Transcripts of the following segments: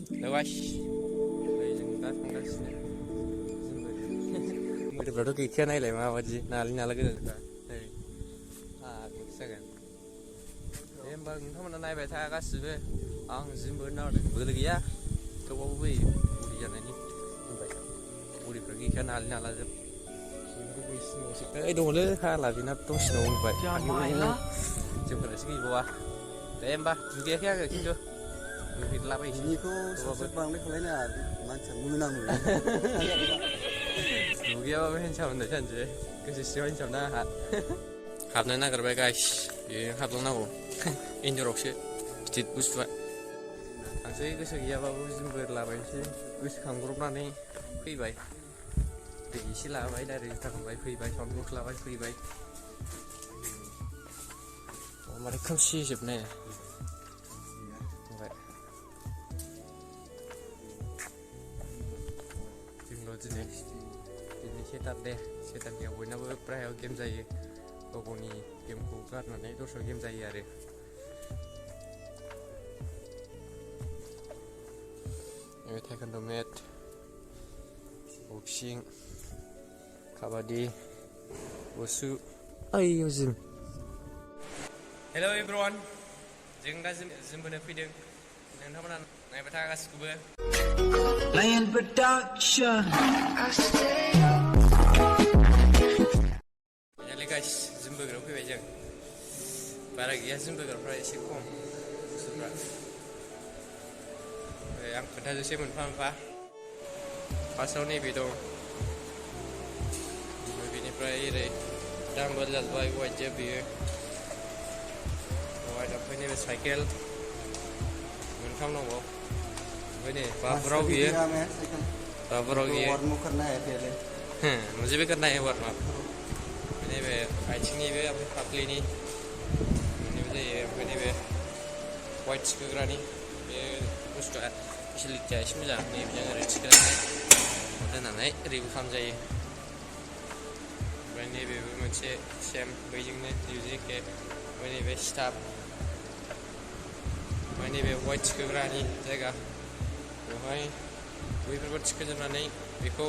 Lewas, जों दा थांगासिनो मोदोमफ्राथ' गैखाया नायलाय माबादि नालाय गोजानखा नै जागोन दे होमबा नोंथांमोना नायबाय था गासिबो आं जिमबो नागिरदों बोलो गैया थेवबाबो बोयो बडि जानायनि होनबाय बडिफ्रा गैखाया नालाजोब ओइ दङलै हाला बेना दंसिनाव होनबाय जोंफोरासो गैबावा दे होमबा दुगैयाखै आङो खिन्थु दुगैलाबायसै बिनिखौ सबसे बांद्राय खालायनाङा मानसिया मोनामो दुगैयाबाबो हिनसाव होननाय सानसै गोसो सिङाव हिनसाव ना आंहा हाबनो नागिरबाय गाइस बेयो हाबलांनांगौ इन्जरावसो गिदिर बुस्थुआ थांसै गोसो गैयाबाबो जिमबो लाबायनोसै गोसोखांब्रबनानै फैबाय दै एसे लाबाय डाइरेक्ट जुथा गानबाय फैबाय साउन्ड बक्स लाबाय फैबाय माथो खोमसिजोबनो जोंल' दिनै सेटार दे सेटारडेआव बयनाबो प्रायाव गेम जायो गाव गावनि गेमखौ गारनानै दस्रा गेम जायो आरो taekwondo mat boxing kabaddi wushu ayo gym hello everyone जों दा जिमबोनो फैदों नोंथांमोना नायबाय था गासिखौबो Lion Production फाइनालि गाइस जिमबोग्रायाव फैबाय जों बारा गैया जिमबोग्राफ्रा एसे खम बुस्थुफ्रा आं खोन्थाजोबसै मोनफा मोनफा फार्स्टआव नैबे दं बेनिफ्राय ओरै डाम्बेल जाजोब्बाय वाइट जे बेयो वाइट ओमफ्राय नैबे साइकेल मोनथाम दंबाव ओमफ्राय नै बाबुराव बेयो बाबुराव बेयो मुझे भी करना है वार्म अप नैबे आथिंनिबो ओमफ्राय फाफ्लिनि मोननैबो जायो ओमफ्राय नैबे वाइट थिखोग्रानि बे बुस्थुआ फेसिलिटिया एसे मोजां नैबेजों ओरै थिखोनानै दोननानै ओरैबो खालामजायो ओमफ्राय नैबेबो मोनसे सेम बैजोंनो एखे ओमफ्राय नैबे स्टाफ ओमफ्राय नैबे वाइट थिखोग्रानि जायगा बेवहाय बैफोरखौ थिखोजोबनानै बेखौ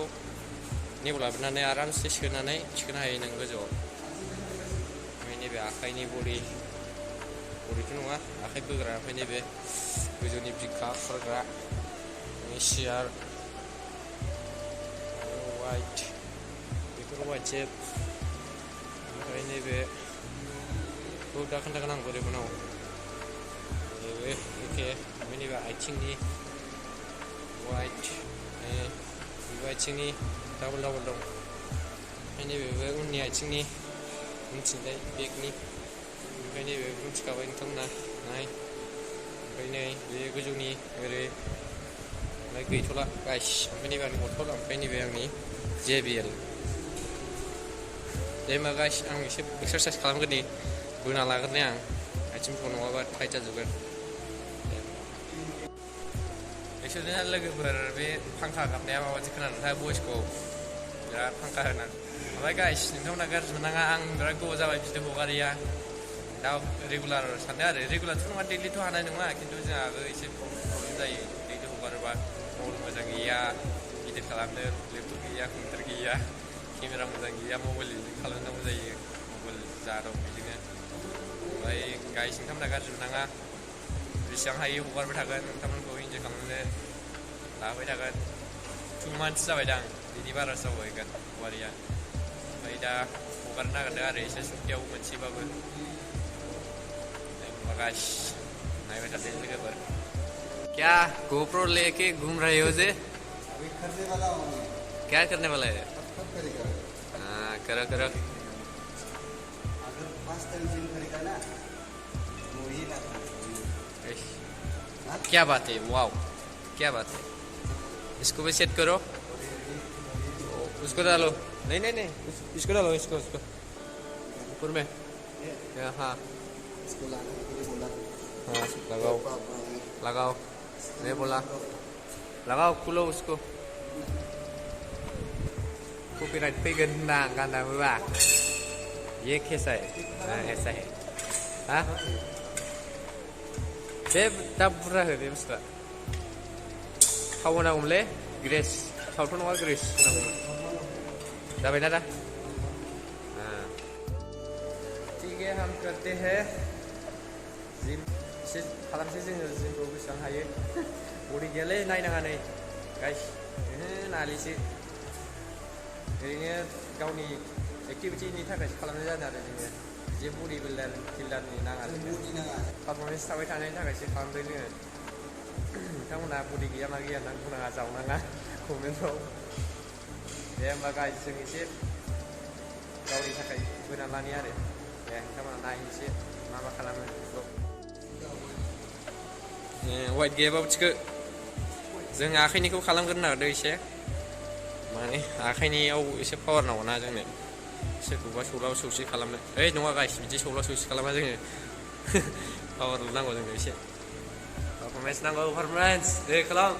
नेव लाबोनानै आरामसे सोनानै थिखोनो हायो नों गोजौआव ओमफ्राय नैबे आखाइनि बडिथ' नङा आखाइ बोग्रा ओमफ्राय नैबे गोजौनि बिखा फुरग्रा सियार वाइट बेफोर वाइट जेब ओमफ्राय नैबेखौ दा खोन्थागोन आं बोरै बनावो बेबो एखे ओमफ्राय नैबे आथिंनि वाइट बेबो आथिंनि डाबल दं ओमफ्राय नैबेबो उननि आथिंनि उनथिंजाय बेगनि ओमफ्राय नैबे मिथिखाबाय नोंथांमोना नाय ओमफ्राय नै बे गोजौनि ओरै ओमफ्राय गैथ'ला गाइस ओमफ्राय नैबे आंनि बथल ओमफ्राय नैबे आंनि JBL दे होमबा गाइस आं एसे एक्सारसाइस खालामगोरनि बोना लाग्रोनि आं आथिंखौ नङाबा टाइट जाजोबगोन एक्सुवेलि लोगोफोर बे फांखा गाबनाया माबादि खोनादोंथाय भइसखौ बिराद फांखा होनानै ओमफ्राय गाइस नोंथांमोना गाज्रि मोननाङा आं बिराद गोबाव जाबाय भिडिअ हगारिया दा रेगुलार सानदों आरो रेगुलारथ' नङा दैलिथ' हानाय नङा खिन्थु जोंहाबो एसे प्रब्लेम जायो दैलि हगारोबा मबाइल मोजां गैया इदिट खालामनो लेपटप गैया कम्पिउटार गैया केमेरा मोजां गैया मबाइलजों खालामनांगौ जायो मबाइल जा दं बिदिनो ओमफ्राय गाइस नोंथांमोना गाज्रि मोननाङा बेसेबां हायो हगारबाय थागोन नोंथांमोनखौ इन्जय खालामनो लाबाय थागोन 2 months जाबायदां बिनि बारासो जाबायगोन हगारिया ओमफ्राय दा हगारनो नागिरदों आरो एसे सप्तायाव मोनसेबाबो गाइस नायबाय थादो लोगोफोर क्या GoPro लेके घूम रहे हो जे अभी करने वाला हूं क्या करने वाला है कब करेगा हाँ करो करो अगर फर्स्ट टाइम जिम करेगा ना वो ही ना क्या बात है वाओ क्या बात है इसको भी सेट करो उसको डालो नहीं नहीं नहीं इसको डालो इसको ऊपर में हाँ इसको लाने के लिए बोला हाँ लगाओ लगाओ नहीं बोला लगाओ खोलो उसको कॉपीराइट फैगोन होनदां गानाबोबा ये कैसा है ऐसा है हाँ बे दा बुरजा हो बे बुस्थुआ थाव होनांगौमोनलै ग्रेस थावथ' नङा ग्रेस होनांगौमोन जाबायना दा ठीक है हम करते हैं जिम एसे खालामसै जोङो जिमखौ बेसेबां हायो बडि गैयालै नायनाङा नै गाइस नालिसो ओरैनो गावनि एक्टिभिटिनि थाखायसो खालामनाय जादों आरो जोङो जे बडि बिल्डारनि नाङा पारफरमेन्स थाबाय थानायनि थाखायसो खालामदों जोङो नोंथांमोना बडि गैया मा गैया होननानै बुंनाङा जावनाङा कमेन्टफ्राव दे होमबा गाइस जों एसे गावनि थाखाय बोना लानि आरो दे नोंथांमोना नायनोसै मा खालामो वाइट गैयाबाबो थिखो जों आखाइनिखौ खालामग्रोनो नागिरदों एसे माने आखाइनियाव एसे पावार नांगौना जोंनो सोरखौबा सौला सौसि खालामनो ओइ नङा गाइस बिदि सौला सौसि खालामा जोङो पावार नांगौ जोंनो एसे पारफरमेन्स नांगौ पारफरमेन्स दे खालाम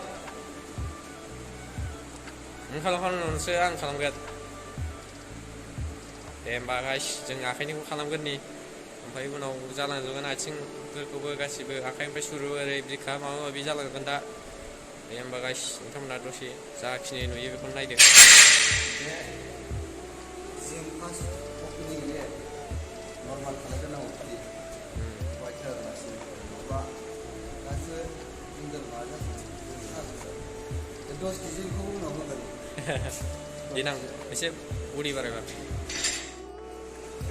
नों खालामखांनायनि उनावसो आं खालामगोन दे होमबा गाइस जों आखाइनिखौ खालामगोननि ओमफ्राय उनाव जालांजोबगोन आथिंफोरखौबो गासिबो आखाइनिफ्राय सुरु ओरै बिखा माबा माबि जालांजोबगोन दा दे होमबा गाइस नोंथांमोना दसे जाखिनि नुयो बेखौनो नायदो जों फार्स्ट अपेनिं नर्माल खालामग्रोनांगौ खालि वाइट होआलासिनो माबा गासो सिंगोल माबा जाजोबो दस डिजाइनखौ उनाव होगोन देनां एसे बडि बारायबा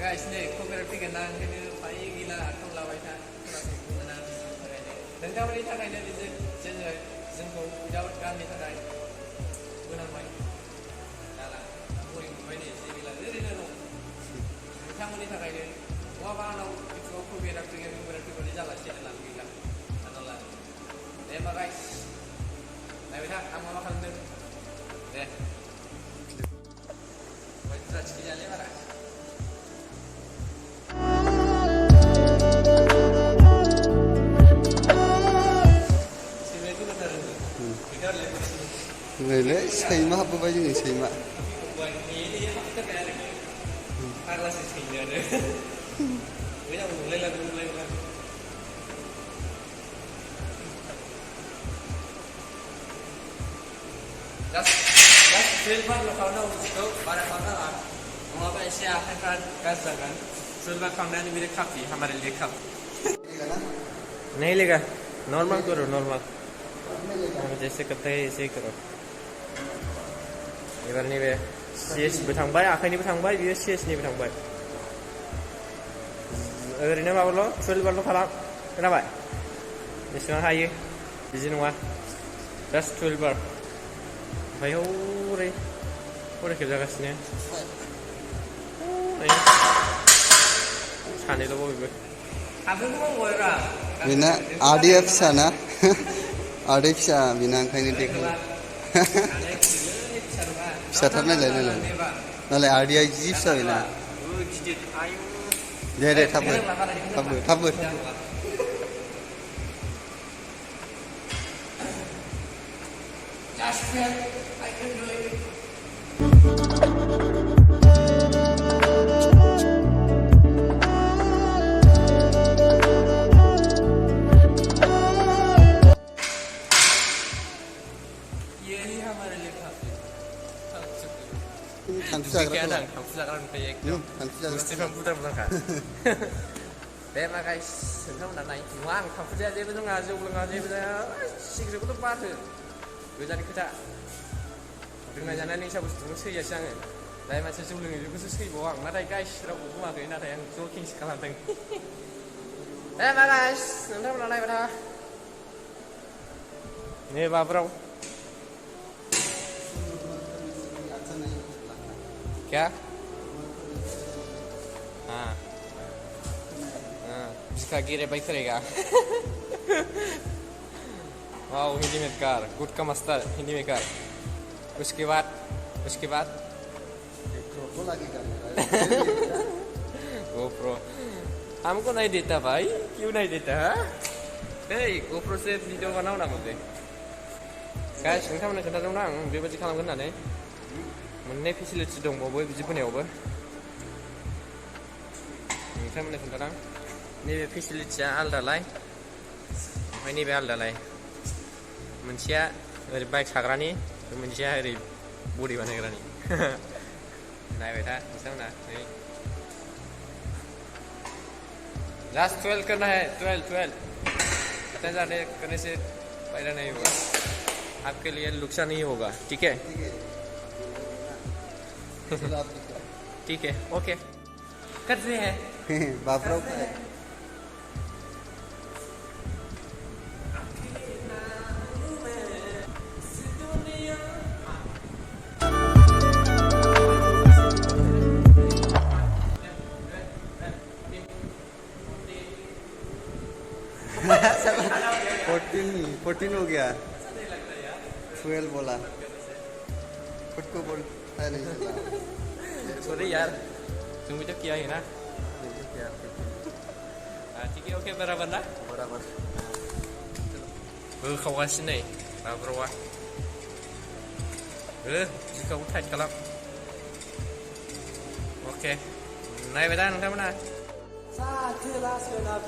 गाइस नै कपिराइट फैगोन ना ओंखायनो फाइ गैला खालामलाबाय था खोनासंनो मोना नोंथांमोननि थाखायनो जोङो जोंखौ उइदाउट गाननि थाखाय बोनांबाय दाला बरिं मोनबाय नै जे गैला ओरैनो दं नोंथांमोननि थाखायनो नङाबा आंनाव इउटुबाव कपिराइट फैगोन जालासै चेनेलानो गैला सानना दे होमबा गाइस नायबाय था आं मा खालामदों दे बुरजा थिखिजायालै बारा नैलै सैमा हाबबोबाय जोंनि सैमा फाग्लासो सैमायानो मोजां नुलायला जास्ट 12 बारल' खालामनांगौ बिदिखौ बारा खालामनाङा नङाबा एसे आखाइफ्रा गाज्रि जागोन 12 बार खालामनानै मेरे काफी हमारे लिए काफी नहीं लेगा नॉर्मल करो नॉर्मल हम जैसे करते हैं ऐसे ही करो एबार नैबे CS-बो थांबाय आखाइनिबो थांबाय बियो CS-निबो थांबाय ओरैनो माबाल' 12 बारल' खालाम खोनाबाय बेसेबां हायो बिदि नङा जास्ट 12 बार ओमफ्राय हरै खेबजागासिनो सानैल' बयबो बेना आदैया फिसा ना आदै फिसा बेना ओंखायनो देखायो फिसाथार नायलाय नालाय आदैया जि फिसा बेना दे थाबबो थांखु जाग्रानिफ्राय एकदम गुस्थिफ्रा बुरजा दे मा गाइस नोंथांमोना नाय नङा आं थांखु जाया जेबो लोङा जौ लोङा जेबो जाया सिगारेटखौथ' बादो गोजाननि खोथा लोंनाय जानाय निसा बुस्थुखौनो सैयासै आङो जाय मानसिया जौ लोङो बेखौसो सैबावो आं नाथाय गाइस रावबो बुङाखै नाथाय आं जकिंसो खालामदों दे मा गाइस नोंथांमोना नायबाय था नै बाबुराव क्या हाँ जिसका गिरे भाई करेगा वाओ हिंदी में कार गुड का मस्तर हिंदी में कार उसके बाद GoPro हमको नहीं देता भाई क्यों नहीं देता GoPro से वीडियो बनाओ ना मुझे गाइस नोंथांमोननो खोन्थादोंमोन आं बेबायदि खालामगोन होननानै मोननै फेसिलिटि दंबावो बिदि बोनायावबो नोंथांमोननो खोन्थादों नैबे फेसिलिटिया आलदालाय ओमफ्राय नैबे आलदालाय मोनसेया ओरै बाइक साग्रानि मोनसेया ओरै बडि बानायग्रानि नायबाय था नोंथांमोना नै लास्ट 12 करना है 12 पता जाने करने से फायदा नहीं होगा आपके लिए नुकसान नहीं होगा ठीक है ठीक है ओके करते हैं बापराव फोर्टीन हो गया 12 बोला खुद को बोलता नहीं चला सॉरी यार तुम भी तो किया ही ना ठीक है ओके बराबर ना बराबर होखावगासिनो नै माब्रवा जिखौ टाइट खालाम अके नायबाय दा नोंथांमोना खोला सोनाब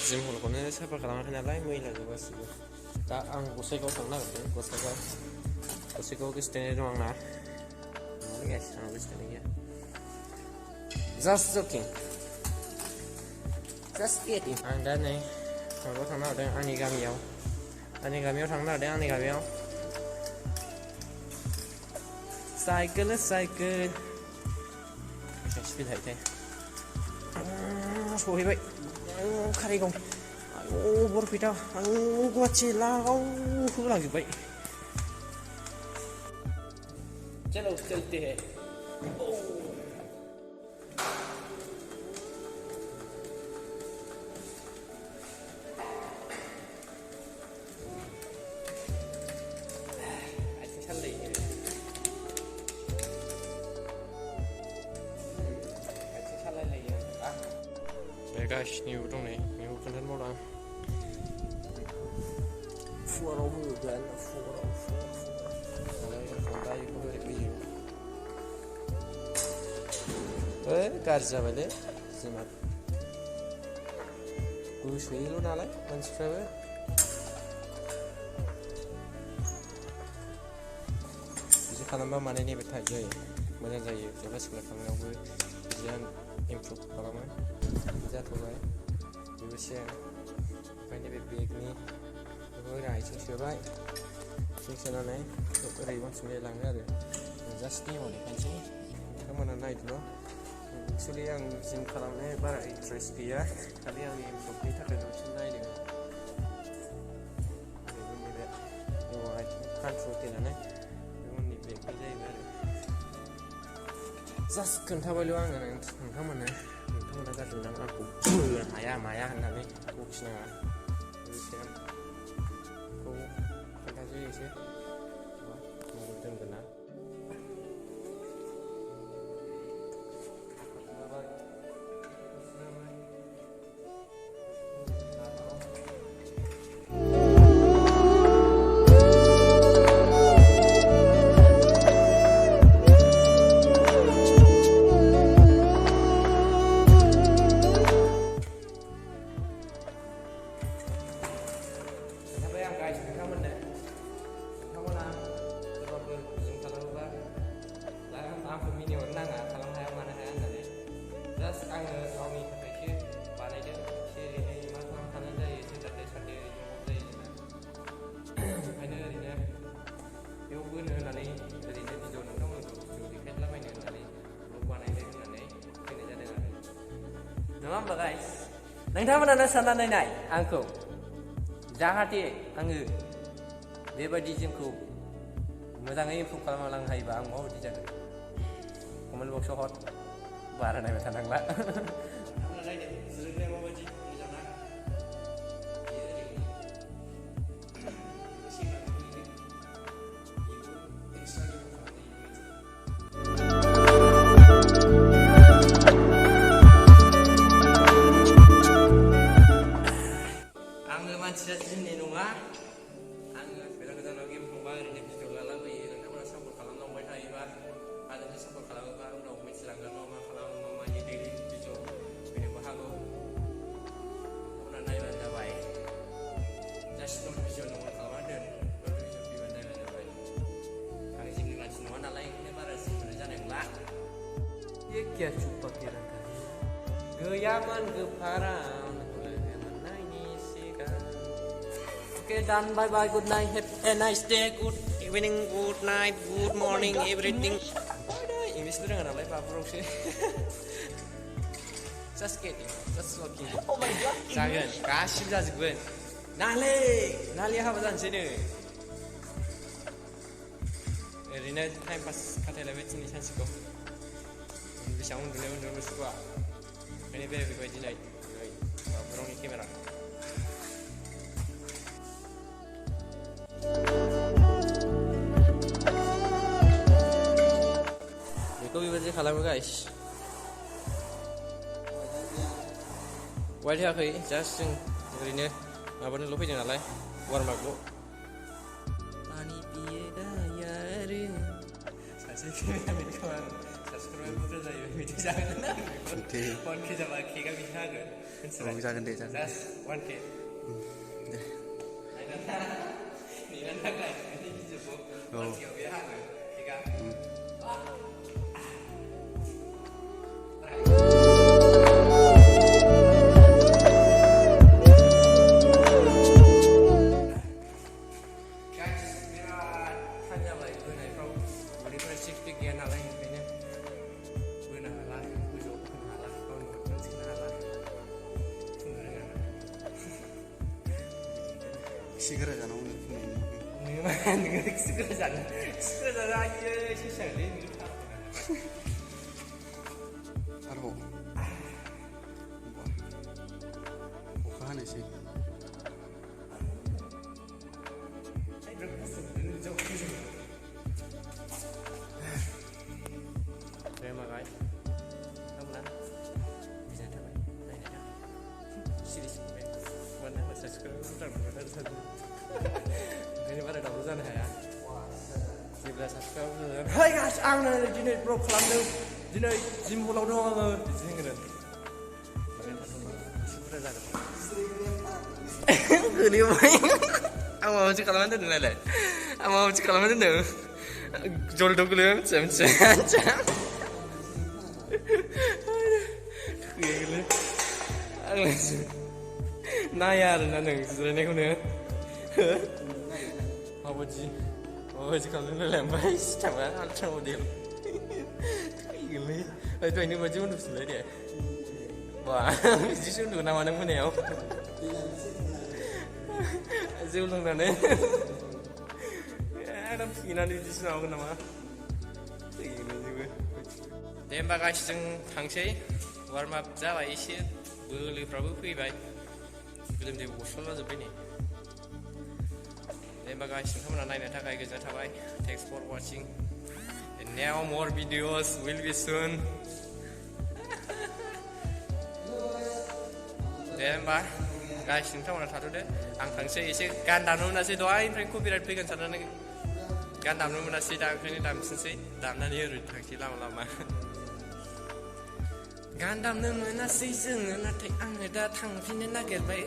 जिम हलखौनो साफा खालामाखै नालाय मैला जोबगासिनो दा आं गसाइगाव थांनो नागिरदों गसाइगाव गोसोथोनाय दं आंना मानो गाइस आंना गोसोथोनाय गैया जास्ट जकिं जास्ट किडिं आं दा नै माबायाव थांनो नागिरदों आंनि गामियाव थांनो नागिरदों आंनि गामियाव साइकेल बेसे स्पिड हायथाय सहैबाय कारिगाव बरपेटा गुवाहाटि लागाव होलांजोब्बाय चलो चलते हैं guys, nieuwe dong nee, nieuwe van het model. Voorover, vandaag je moet ik weer. Garza bale, zimat. Kus wilo nalai, mansifrabe. Bisa kalamba mana ni betai jai, mana jai, coba sekolah kami aku jangan improve kalama. जाथ'बाय बेबोसै ओमफ्राय नैबे बेगनि बेखौ ओरै आथिं सोबाय आथिं सोनानै ओरै बांसिन लाङो आरो जास्ट नियमाव देखायनोसै नोंथांमोना नायदोल' एक्सुवेलि आं जिम खालामनो बारा इन्टारेस्ट गैया खालि आंनि इमप्रुभनि थाखाय बांसिन नायदों नैबे बेयाव आथिं कन्ट्रल देनानै उननि बेगनि जाहैबाय आरो जास्ट खोन्थाबायल' आङो नोंथांमोननो नोंथांमोना गाज्रि मोननानै आंखौ बुंनो हाया माया होननानै बखिनाङा लोगोसे आंखौ खोन्थासै एसे दोनगोन ना नङा होमबा गाइस नोंथांमोनानो साननानै नाय आंखौ जाहाथे आङो बेबायदि जिमखौ मोजाङै इमप्रुभ खालामलांनो हायोबा आं माबायदि जागोन कमेन्ट बक्सआव हर बारा नायबाय थानांला आङो मानसिया जिमनि नङा आङो गोजान गोजानाव गेम हमबा ओरैनो भिडिअ लालाबायो नोंथांमोना सापर्ट खालामलांबाय थायोबा आरो सापर्ट खालामोबा उनाव मिथिलांगोन मा खालामो मा मानि दैलि भिडिअ फैनोबो हागौ नोंथांमोना नायबानो जाबाय जास्ट नटिफिकेसन अन खालामना दोन नटिफिकेसन फैबानो नायबानो जाबाय आं जिमनि मानसि नङा नालाय ओंखायनो बारा जिमफोर जानाय नंला ये क्या चुप्पा के रखा है गैयामोन गोफाराव Okay, done. Bye bye. Good night. Have a nice day. Good evening. Good night. Good morning. Everything. English tu dengan apa? Bro, sih. Just kidding. Just joking. Oh my god. Jangan. Kasih saja gue. Nali apa jangan sini. Rina time pas kata lewat sini chance ko. Bisa undur suka. Ini beri gue dinai. Bro ni kamera. Betul betul kalau guys. Wajah aku ini just hari ini apa nih lupa jangan lah. Warm up lo. Pani piye dayare. Saya kira kami kawan subscribe betul saya video jangan. One K jawab K kami jangan. Oh jangan deh jangan. Just 1K. Ini nanti guys ini jemput. 1K biar kan. Tiga. segera jangan unik segera jangan aja sih sekali aduh bukan sih terima kasih teman bisa dapat serius mana masih subscribe ini pada dah bukan ya 11 subscribe hai guys ang na dinai bro खालामदों दिनै gym हलाव दं आङो जोंनो गोलैबाय आं माबा मोनसे खालामना दोनदों नालाय आं माबा मोनसे खालामना दोनदों जलद' गोलैबाय मिथिया आं नाया आरोना नों जिरायनायखौनो माबायदि खालामदों नालाय ओमफ्राय सिथाबा आल्ट्रा मडेल थैगोनलै दहायनि बायदि उन्दुफिनबाय दे बा बिदिसो उन्दुगोन नामा नों मोनायाव जौ लोंनानै एकदम फेनानै बिदिसो माबागोन नामा थैगोनलै जेबो दे होमबा गाइस जों थांसै वार्म आप जाबाय एसे बोलोफ्राबो फैबाय गोलोमदै गस्ला जोब्बाय नै दे होमबा गाइस नोंथांमोना नायनो थाखाय गोजोननाय थाबाय thanks for watching and now more videos will be soon दे होमबा गाइस नोंथांमोना थाथ'दो आं थांसै एसे गान दामनो मोनासै दहायनिफ्राय कपिराइट फैगोन साननानै गान दामनो मोनासै दा ओंखायनो दामफिनसै दामनानै ओरैनो थांसै लामा गान दामनो मोनासै जोङो नाथाय आङो दा थांफिननो नागिरबाय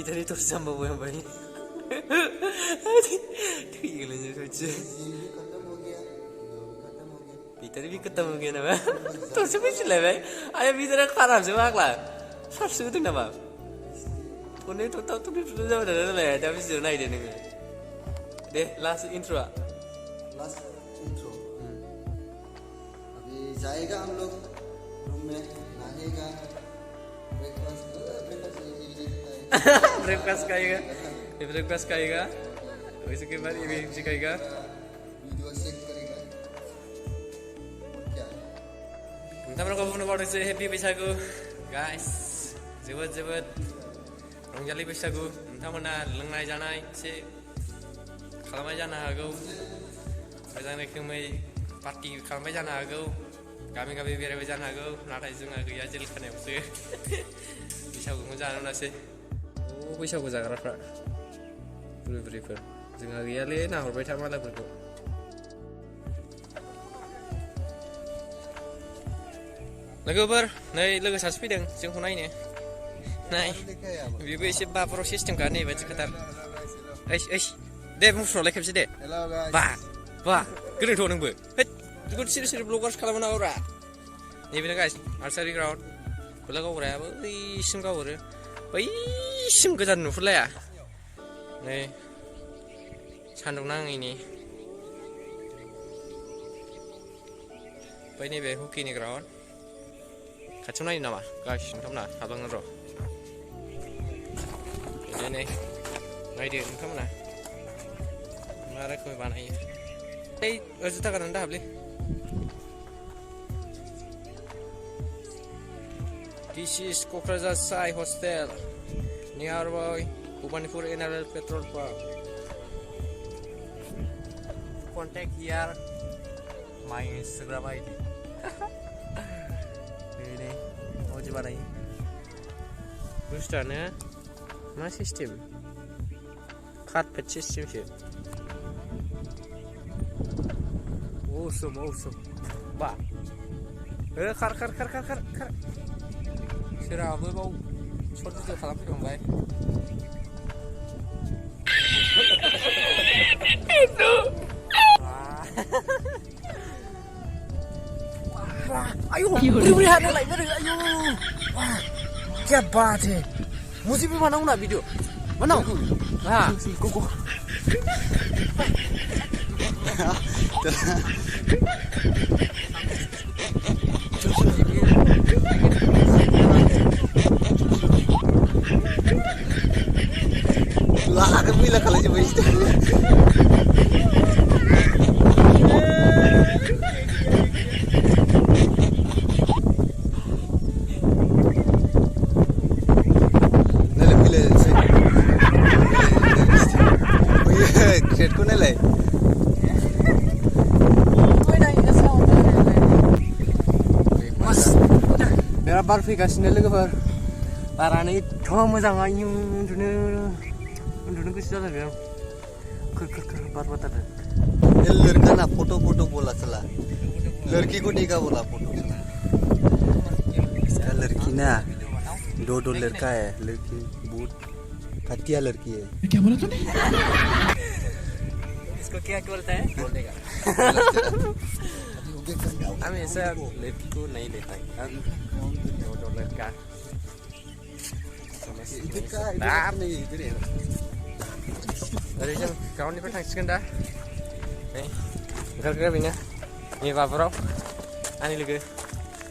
इधर ही तो संभव है भाई ठीक है लेकिन सोच भीतर भी खत्म हो गया ना भाई तो से कुछ ले भाई आया भीतर खराब से भागला सब से तो ना बाप उन्हें तो तब तो भी फ्लू जाओ ना ले तब से नहीं देने में दे लास्ट इंट्रो अभी जाएगा हम लोग रूम में नहाएगा ब्रेकफास्ट खाएगा उसके बाद इवनिंग खाएगा वीडियो चेक करेगा क्या नोंथांमोनखौ बुंनो बावदोंसै हेपि बैसागु गाइस जोबोद रंजालि बैसागु नोंथांमोना लोंनाय जानाय एसे खालामनाय जानो हागौ मोजां रोखोमै पार्टि खालामबाय जानो हागौ गामि गामि बेरायबाय जानो हागौ नाथाय जोंहा गैया जेल खानायावसो बैसागुखौ जानो मोनासै बैसागु जाग्राफ्रा बुरै बुरैफोर जोंहा गैयालै नाहरबाय था मालायफोरखौ लोगोफोर नै लोगो सासे फैदों जोंखौ नायनो नाय बेबो एसे बाफोराव सिस्टेमखा नै बायदि खोथार ओइस दे बुंफ्रावलाय खेबसे दे बा गोरोंथ' नोंबो बेखौ सिरि ब्लगार्स खालामो नामाब्रा नैबेनो गाइस आर्सारि ग्राउन्ड बोला गावग्रायाबो बैसिम गावहरो बैसिम गोजान नुहुरलाया नै सान्दुं नाङैनि बै नैबे हकिनि ग्राउन्ड खाथियाव नायो नामा गाइस नोंथांमोना हाबलांनो र' नै नायदो नोंथांमोना मा रोखोमै बानायो जुथा गाननानै दाहाबलै This is Kokrajhar Sai Hostel nearby Bhubanipur NRL petrol pump. Contact here my Instagram ID. Ini mau gimana ini? Bustaannya mana sistem? Carpet system sih. Awesome. Ba. Kar. Sirabe bau short video खालामफैदों bye itu ayo beri hati like beri ayo wah क्या बात है मुझे भी बनाऊं ना video बनाओ हाँ को Aku bilang kalau coba itu. Nela bila saya. Oh ya, kreat ko nela. Mas, मेरा बार फैगासिनो लोगोफोर बारानो एथ' मोजां आयु उन्दुनो गोसो जालायबाय आं खोर बार बारथारदों ये लड़का ना फोटो बोला चला लड़की को देखा बोला फोटो इसका लड़की ना दो लड़का है लड़की बहुत घटिया लड़की है क्या बोला तूने इसको क्या बोलता है बोल देगा हम ऐसा लड़की को नहीं लेता है दो लड़का Dari jam kawan ini pernah sekian dah. Gara-gara ini, ini baperau, ani lagi.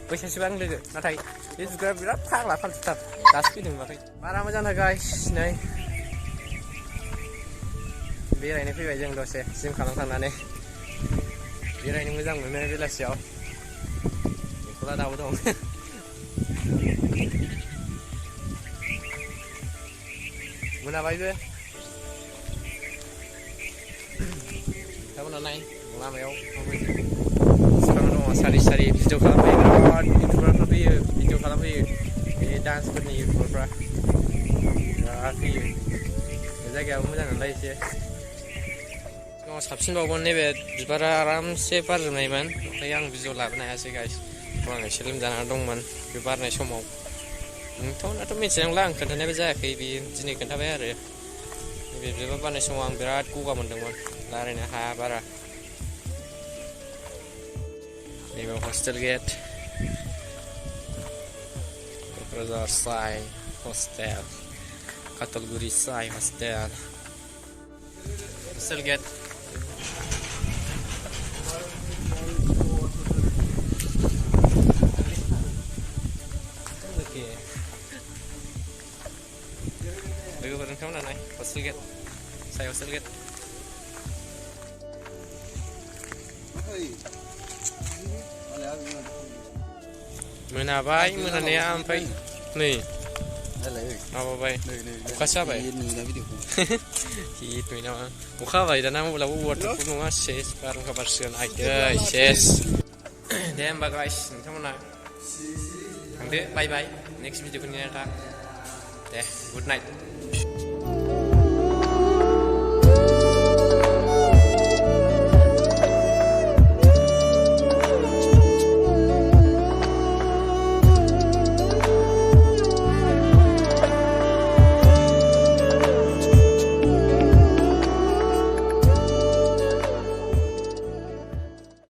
Bisa sebang lagi. Natai, ini juga berat tak lah, tetap. Tapi ini macam. Para macam mana guys, nih. Biar ini pergi jeng dosa, sim kalang sana nih. Biar ini macam mana bila siapa. Kalau tahu dong. Mana baik Kamu naik, ngapain? Sekarang dong sari video kalau YouTuber video kalau dance begini YouTuber, akhirnya, jadi aku macam mana sih? Kalau sabsin bawa ni biar aram se parjumai man, yang video labnya sih guys, kalau nggak film jangan dong man, biar nih somao. Tahu nak tu macam lang, kerana beja kayak ini kerana bayar ya. Biar apa nih somao berat kuka mendeng man. Lari nih ha bara. Ini hostel gate. Kokrajhar Sai Hostel. Kategori Sai Hostel. Hostel gate. Lagu bareng kamu nana, hostel gate. Sai hostel gate. Mana bay, mana ni ampai, ni. Apa bay? Muka siapa bay? Hit ni nama. Muka bay, dan nama lalu water pun nama ses, barang kabar sian aja ses. दे होमबा guys नोंथांमोना थांदो बाय बाय next भिडिअखौ नेनायखा दे good night